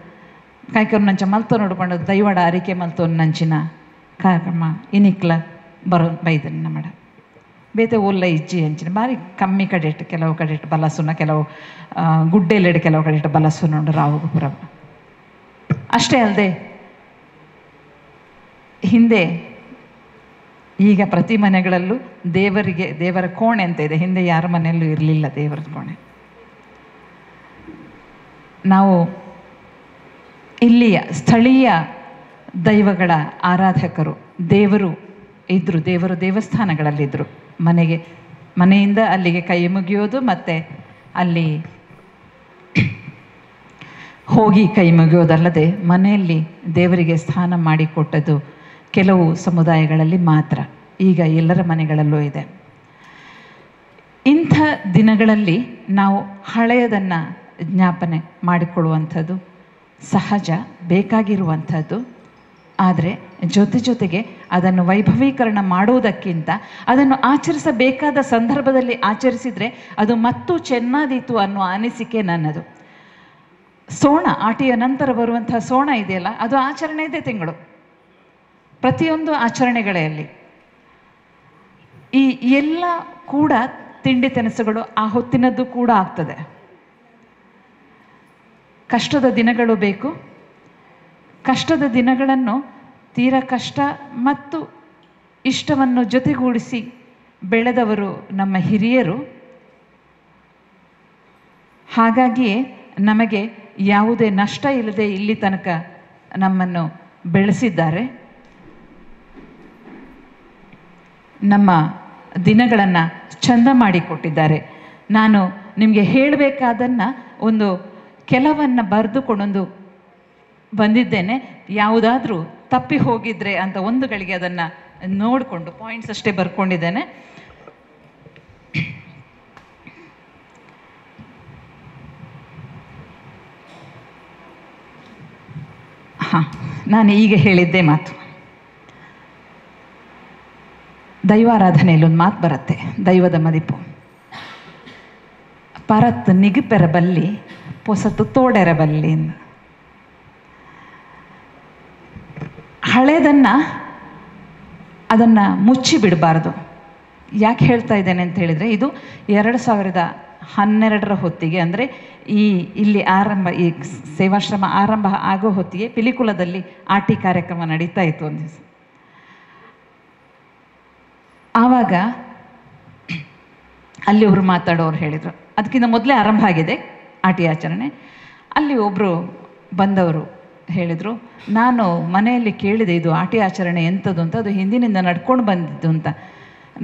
ಕೈಕೊರು ನಂಚ ಮಲ್ತೋನೋಡು ಪಂಡದು ದೈವಡ ಅರಿಕೆ ಮಲ್ತೋನು ನಂಚಿನ ಕಾರ್ಯಕ್ರಮ ಇನಿಕ್ಲ ಬರೋ ಬೈದನು ನಮ್ಮಡ ಬೇತೆ ಒಲ್ಲ ಇಜ್ಜಿ ಅಂಚಿನ ಭಾರಿ ಕಮ್ಮಿ ಕಡೆಟ್ಟು ಕೆಲವು ಕಡೆಟ್ಟು ಬಲಸುನ ಕೆಲವು ಗುಡ್ಡೆಲೆಡು ಕೆಲವು ಕಡೆಟ್ಟು ಬಲಸುನೋಡು ರಾವುಗ ಪುರ ಅಷ್ಟೇ ಅಲ್ಲದೆ ಹಿಂದೆ ಈಗ ಪ್ರತಿ ಮನೆಗಳಲ್ಲೂ ದೇವರ ಕೋಣೆ ಅಂತ ಇದೆ. ಹಿಂದೆ ಯಾರ ಮನೆಯಲ್ಲೂ ಇರಲಿಲ್ಲ ದೇವರ ಕೋಣೆ. ನಾವು ಇಲ್ಲಿಯ ಸ್ಥಳೀಯ ದೈವಗಳ ಆರಾಧಕರು ದೇವರು ಇದ್ದರು, ದೇವಸ್ಥಾನಗಳಲ್ಲಿದ್ದರು. ಮನೆಯಿಂದ ಅಲ್ಲಿಗೆ ಕೈ ಮುಗಿಯೋದು ಮತ್ತು ಅಲ್ಲಿ ಹೋಗಿ ಕೈ ಮುಗಿಯೋದಲ್ಲದೆ ಮನೆಯಲ್ಲಿ ದೇವರಿಗೆ ಸ್ಥಾನ ಮಾಡಿಕೊಟ್ಟದ್ದು ಕೆಲವು ಸಮುದಾಯಗಳಲ್ಲಿ ಮಾತ್ರ. ಈಗ ಎಲ್ಲರ ಮನೆಗಳಲ್ಲೂ ಇದೆ. ಇಂಥ ದಿನಗಳಲ್ಲಿ ನಾವು ಹಳೆಯದನ್ನು ಜ್ಞಾಪನೆ ಮಾಡಿಕೊಳ್ಳುವಂಥದ್ದು ಸಹಜ, ಬೇಕಾಗಿರುವಂಥದ್ದು. ಆದರೆ ಜೊತೆಗೆ ಅದನ್ನು ವೈಭವೀಕರಣ ಮಾಡುವುದಕ್ಕಿಂತ ಅದನ್ನು ಆಚರಿಸಬೇಕಾದ ಸಂದರ್ಭದಲ್ಲಿ ಆಚರಿಸಿದರೆ ಅದು ಮತ್ತೂ ಚೆನ್ನಾದೀತು ಅನ್ನುವ ಅನಿಸಿಕೆ ನನ್ನದು. ಸೋಣ, ಆಟಿಯ ನಂತರ ಬರುವಂತಹ ಸೋಣ ಇದೆಯಲ್ಲ, ಅದು ಆಚರಣೆದೇ ತಿಂಗಳು. ಪ್ರತಿಯೊಂದು ಆಚರಣೆಗಳಲ್ಲಿ ಈ ಎಲ್ಲ ಕೂಡ ತಿಂಡಿ ತಿನಿಸುಗಳು ಆ ಹೊತ್ತಿನದ್ದು ಕೂಡ ಆಗ್ತದೆ. ಕಷ್ಟದ ದಿನಗಳು ಬೇಕು. ಕಷ್ಟದ ದಿನಗಳನ್ನು ತೀರಾ ಕಷ್ಟ ಮತ್ತು ಇಷ್ಟವನ್ನು ಜೊತೆಗೂಡಿಸಿ ಬೆಳೆದವರು ನಮ್ಮ ಹಿರಿಯರು. ಹಾಗಾಗಿಯೇ ನಮಗೆ ಯಾವುದೇ ನಷ್ಟ ಇಲ್ಲದೆ ಇಲ್ಲಿ ತನಕ ನಮ್ಮನ್ನು ಬೆಳೆಸಿದ್ದಾರೆ. ನಮ್ಮ ದಿನಗಳನ್ನು ಚಂದ ಮಾಡಿಕೊಟ್ಟಿದ್ದಾರೆ. ನಾನು ನಿಮಗೆ ಹೇಳಬೇಕಾದನ್ನು ಒಂದು ಕೆಲವನ್ನು ಬರೆದುಕೊಂಡೊಂದು ಬಂದಿದ್ದೇನೆ. ಯಾವುದಾದ್ರೂ ತಪ್ಪಿ ಹೋಗಿದ್ರೆ ಅಂತ ಒಂದು ಗಳಿಗೆ ಅದನ್ನು ನೋಡಿಕೊಂಡು ಪಾಯಿಂಟ್ಸ್ ಅಷ್ಟೇ ಬರ್ಕೊಂಡಿದ್ದೇನೆ. ನಾನು ಈಗ ಹೇಳಿದ್ದೇ ಮಾತು. ದೈವಾರಾಧನೆಯಲ್ಲಿ ಒಂದು ಮಾತು ಬರುತ್ತೆ, ದೈವದ ಮದಿಪು. ಪರತ್ ನಿಗುಪೆರಬಲ್ಲಿ ಪೊಸತು ತೋಡೆರಬಲ್ಲಿ ಎಂದು. ಅದನ್ನು ಮುಚ್ಚಿ ಬಿಡಬಾರ್ದು. ಯಾಕೆ ಹೇಳ್ತಾ ಇದ್ದೇನೆ ಅಂತ ಹೇಳಿದರೆ, ಇದು 2012 ಹೊತ್ತಿಗೆ, ಅಂದರೆ ಇಲ್ಲಿ ಈ ಸೇವಾಶ್ರಮ ಆರಂಭ ಆಗೋ ಹೊತ್ತಿಗೆ ಪಿಲಿಕುಲದಲ್ಲಿ ಆಟಿ ಕಾರ್ಯಕ್ರಮ ನಡೀತಾ ಇತ್ತು ಒಂದು ದಿವಸ. ಆವಾಗ ಅಲ್ಲಿ ಒಬ್ಬರು ಮಾತಾಡೋರು ಹೇಳಿದರು, ಅದಕ್ಕಿಂತ ಮೊದಲೇ ಆರಂಭ ಆಗಿದೆ ಆಟಿ ಆಚರಣೆ. ಅಲ್ಲಿ ಒಬ್ಬರು ಬಂದವರು ಹೇಳಿದರು, ನಾನು ಮನೆಯಲ್ಲಿ ಕೇಳಿದೆ ಇದು ಆಟಿ ಆಚರಣೆ ಎಂಥದ್ದು ಅಂತ. ಅದು ಹಿಂದಿನಿಂದ ನಡ್ಕೊಂಡು ಬಂದಿದ್ದು ಅಂತ.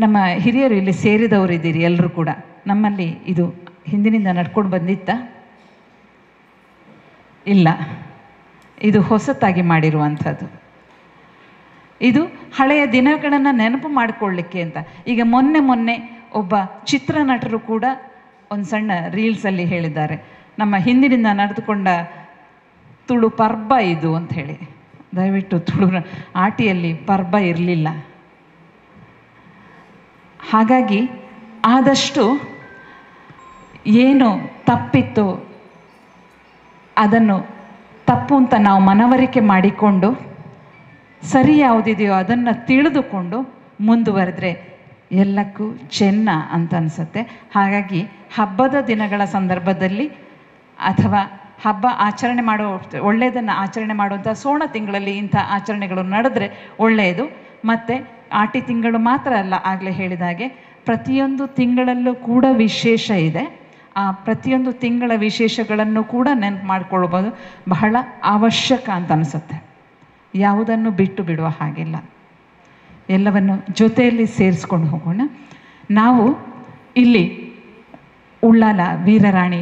ನಮ್ಮ ಹಿರಿಯರು ಇಲ್ಲಿ ಸೇರಿದವರು ಇದ್ದೀರಿ ಎಲ್ಲರೂ ಕೂಡ. ನಮ್ಮಲ್ಲಿ ಇದು ಹಿಂದಿನಿಂದ ನಡ್ಕೊಂಡು ಬಂದಿತ್ತ? ಇಲ್ಲ, ಇದು ಹೊಸತಾಗಿ ಮಾಡಿರುವಂಥದ್ದು. ಇದು ಹಳೆಯ ದಿನಗಳನ್ನು ನೆನಪು ಮಾಡಿಕೊಳ್ಳಲಿಕ್ಕೆ ಅಂತ. ಈಗ ಮೊನ್ನೆ ಒಬ್ಬ ಚಿತ್ರನಟರು ಕೂಡ ಒಂದು ಸಣ್ಣ ರೀಲ್ಸಲ್ಲಿ ಹೇಳಿದ್ದಾರೆ, ನಮ್ಮ ಹಿಂದಿನಿಂದ ನಡೆದುಕೊಂಡ ತುಳು ಪರ್ಬ ಇದು ಅಂತ ಹೇಳಿ. ದಯವಿಟ್ಟು ತುಳು ಆಟಿಯಲ್ಲಿ ಪರ್ಬ ಇರಲಿಲ್ಲ. ಹಾಗಾಗಿ ಆದಷ್ಟು ಏನು ತಪ್ಪಿತ್ತು ಅದನ್ನು ತಪ್ಪು ಅಂತ ನಾವು ಮನವರಿಕೆ ಮಾಡಿಕೊಂಡು ಸರಿ ಯಾವುದಿದೆಯೋ ಅದನ್ನು ತಿಳಿದುಕೊಂಡು ಮುಂದುವರೆದ್ರೆ ಎಲ್ಲಕ್ಕೂ ಚೆನ್ನ ಅಂತ ಅನಿಸುತ್ತೆ. ಹಾಗಾಗಿ ಹಬ್ಬದ ದಿನಗಳ ಸಂದರ್ಭದಲ್ಲಿ ಅಥವಾ ಹಬ್ಬ ಆಚರಣೆ ಮಾಡೋ ಒಳ್ಳೆಯದನ್ನು ಆಚರಣೆ ಮಾಡುವಂಥ ಸೋಣ ತಿಂಗಳಲ್ಲಿ ಇಂಥ ಆಚರಣೆಗಳು ನಡೆದ್ರೆ ಒಳ್ಳೆಯದು. ಮತ್ತು ಆಟಿ ತಿಂಗಳು ಮಾತ್ರ ಅಲ್ಲ, ಆಗಲೇ ಹೇಳಿದ ಹಾಗೆ ಪ್ರತಿಯೊಂದು ತಿಂಗಳಲ್ಲೂ ಕೂಡ ವಿಶೇಷ ಇದೆ. ಆ ಪ್ರತಿಯೊಂದು ತಿಂಗಳ ವಿಶೇಷಗಳನ್ನು ಕೂಡ ನೆನಪು ಮಾಡಿಕೊಳ್ಬೋದು. ಬಹಳ ಅವಶ್ಯಕ ಅಂತ ಅನಿಸುತ್ತೆ. ಯಾವುದನ್ನು ಬಿಟ್ಟು ಬಿಡುವ ಹಾಗಿಲ್ಲ, ಎಲ್ಲವನ್ನು ಜೊತೆಯಲ್ಲಿ ಸೇರಿಸ್ಕೊಂಡು ಹೋಗೋಣ. ನಾವು ಇಲ್ಲಿ ಉಳ್ಳಾಲ ವೀರರಾಣಿ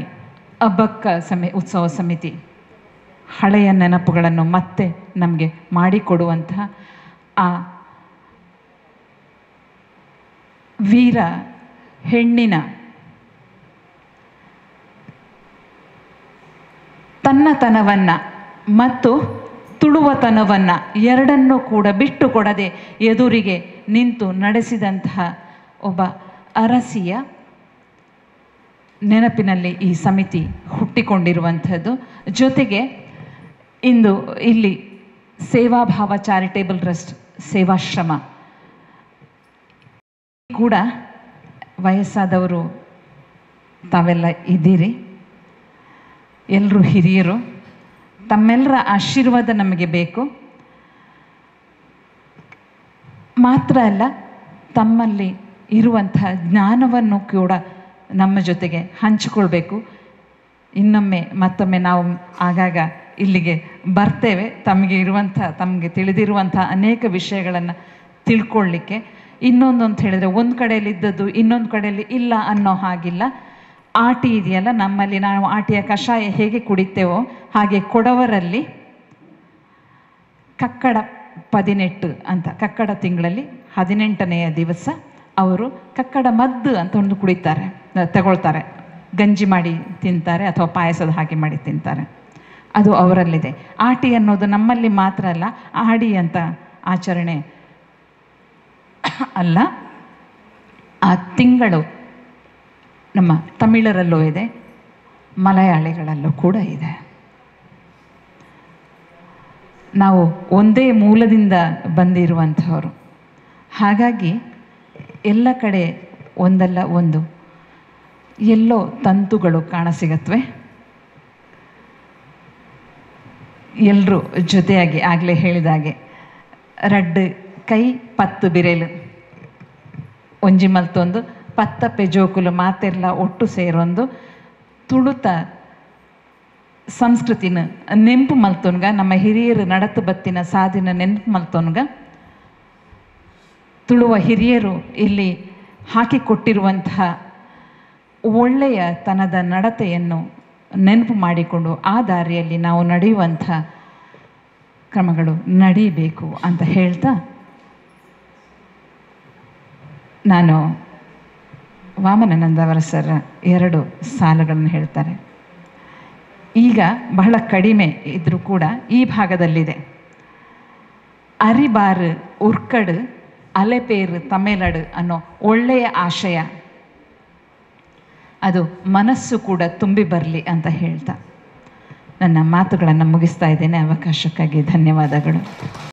ಅಬ್ಬಕ್ಕ ಉತ್ಸವ ಸಮಿತಿ ಹಳೆಯ ನೆನಪುಗಳನ್ನು ಮತ್ತೆ ನಮಗೆ ಮಾಡಿಕೊಡುವಂತಹ ಆ ವೀರ ಹೆಣ್ಣಿನ ತನ್ನತನವನ್ನು ಮತ್ತು ತುಳುವತನವನ್ನು ಎರಡನ್ನೂ ಕೂಡ ಬಿಟ್ಟು ಕೊಡದೆ ಎದುರಿಗೆ ನಿಂತು ನಡೆಸಿದಂತಹ ಒಬ್ಬ ಅರಸಿಯ ನೆನಪಿನಲ್ಲಿ ಈ ಸಮಿತಿ ಹುಟ್ಟಿಕೊಂಡಿರುವಂಥದ್ದು. ಜೊತೆಗೆ ಇಂದು ಇಲ್ಲಿ ಸೇವಾಭಾವ ಚಾರಿಟೇಬಲ್ ಟ್ರಸ್ಟ್ ಸೇವಾಶ್ರಮ ಕೂಡ ವಯಸ್ಸಾದವರು ತಾವೆಲ್ಲ ಇದ್ದೀರಿ, ಎಲ್ಲರೂ ಹಿರಿಯರು. ತಮ್ಮೆಲ್ಲರ ಆಶೀರ್ವಾದ ನಮಗೆ ಬೇಕು. ಮಾತ್ರ ಅಲ್ಲ, ತಮ್ಮಲ್ಲಿ ಇರುವಂತಹ ಜ್ಞಾನವನ್ನು ಕೂಡ ನಮ್ಮ ಜೊತೆಗೆ ಹಂಚಿಕೊಳ್ಬೇಕು. ಇನ್ನೊಮ್ಮೆ ಮತ್ತೊಮ್ಮೆ ನಾವು ಆಗಾಗ ಇಲ್ಲಿಗೆ ಬರ್ತೇವೆ, ತಮಗೆ ತಿಳಿದಿರುವಂಥ ಅನೇಕ ವಿಷಯಗಳನ್ನು ತಿಳ್ಕೊಳ್ಳಿಕ್ಕೆ. ಇನ್ನೊಂದು ಅಂತ ಹೇಳಿದರೆ, ಒಂದು ಕಡೆಯಲ್ಲಿ ಇದ್ದದ್ದು ಇನ್ನೊಂದು ಕಡೆಯಲ್ಲಿ ಇಲ್ಲ ಅನ್ನೋ ಹಾಗಿಲ್ಲ. ಆಟಿ ಇದೆಯಲ್ಲ, ನಮ್ಮಲ್ಲಿ ನಾವು ಆಟಿಯ ಕಷಾಯ ಹೇಗೆ ಕುಡಿತೇವೋ ಹಾಗೆ ಕೊಡವರಲ್ಲಿ ಕಕ್ಕಡ 18 ಅಂತ, ಕಕ್ಕಡ ತಿಂಗಳಲ್ಲಿ 18ನೆಯ ದಿವಸ ಅವರು ಕಕ್ಕಡ ಮದ್ದು ಅಂತ ಒಂದು ತಗೊಳ್ತಾರೆ, ಗಂಜಿ ಮಾಡಿ ತಿಂತಾರೆ ಅಥವಾ ಪಾಯಸದ ಹಾಗೆ ಮಾಡಿ ತಿಂತಾರೆ. ಅದು ಅವರಲ್ಲಿದೆ. ಆಟಿ ಅನ್ನೋದು ನಮ್ಮಲ್ಲಿ ಮಾತ್ರ ಅಲ್ಲ, ಆಡಿ ಅಂತ ಆಚರಣೆ ಅಲ್ಲ, ಆ ತಿಂಗಳು ನಮ್ಮ ತಮಿಳರಲ್ಲೂ ಇದೆ, ಮಲಯಾಳಿಗಳಲ್ಲೂ ಕೂಡ ಇದೆ. ನಾವು ಒಂದೇ ಮೂಲದಿಂದ ಬಂದಿರುವಂಥವರು. ಹಾಗಾಗಿ ಎಲ್ಲ ಕಡೆ ಒಂದಲ್ಲ ಒಂದು ಎಲ್ಲೋ ತಂತುಗಳು ಕಾಣಸಿಗತ್ವೆ. ಎಲ್ಲರೂ ಜೊತೆಯಾಗಿ ಆಗಲೇ ಹೇಳಿದಾಗೆ ರಡ್ಡು ಕೈ 10 ಬಿರೇಲು ಒಂಜಿ ಮಲ್ತೊಂದು 10 ಪೆಜೋಕುಲು ಮಾತೆಲ್ಲ ಒಟ್ಟು ಸೇರೊಂದು ತುಳುತ ಸಂಸ್ಕೃತಿನ ನೆಂಪು ಮಲ್ತೊನ್ಗ, ನಮ್ಮ ಹಿರಿಯರು ನಡತು ಬತ್ತಿನ ಸಾಧಿನ ನೆನಪು ಮಲ್ತೊನ್ಗ, ತುಳುವ ಹಿರಿಯರು ಇಲ್ಲಿ ಹಾಕಿಕೊಟ್ಟಿರುವಂತಹ ಒಳ್ಳೆಯ ತನದ ನಡತೆಯನ್ನು ನೆನಪು ಮಾಡಿಕೊಂಡು ಆ ದಾರಿಯಲ್ಲಿ ನಾವು ನಡೆಯುವಂಥ ಕ್ರಮಗಳು ನಡೀಬೇಕು ಅಂತ ಹೇಳ್ತಾ, ನಾನು ವಾಮನಾನಂದ ಅವರ ಸರ್ 2 ಸಾಲುಗಳನ್ನು ಹೇಳ್ತಾರೆ. ಈಗ ಬಹಳ ಕಡಿಮೆ ಇದ್ರೂ ಕೂಡ ಈ ಭಾಗದಲ್ಲಿದೆ. ಅರಿಬಾರು ಉರ್ಕಡು ಅಲೆಪೇರು ತಮಿಳಡು ಅನ್ನೋ ಒಳ್ಳೆಯ ಆಶಯ, ಅದು ಮನಸ್ಸು ಕೂಡ ತುಂಬಿ ಬರಲಿ ಅಂತ ಹೇಳ್ತಾ ನನ್ನ ಮಾತುಗಳನ್ನು ಮುಗಿಸ್ತಾ ಇದ್ದೇನೆ. ಅವಕಾಶಕ್ಕಾಗಿ ಧನ್ಯವಾದಗಳು.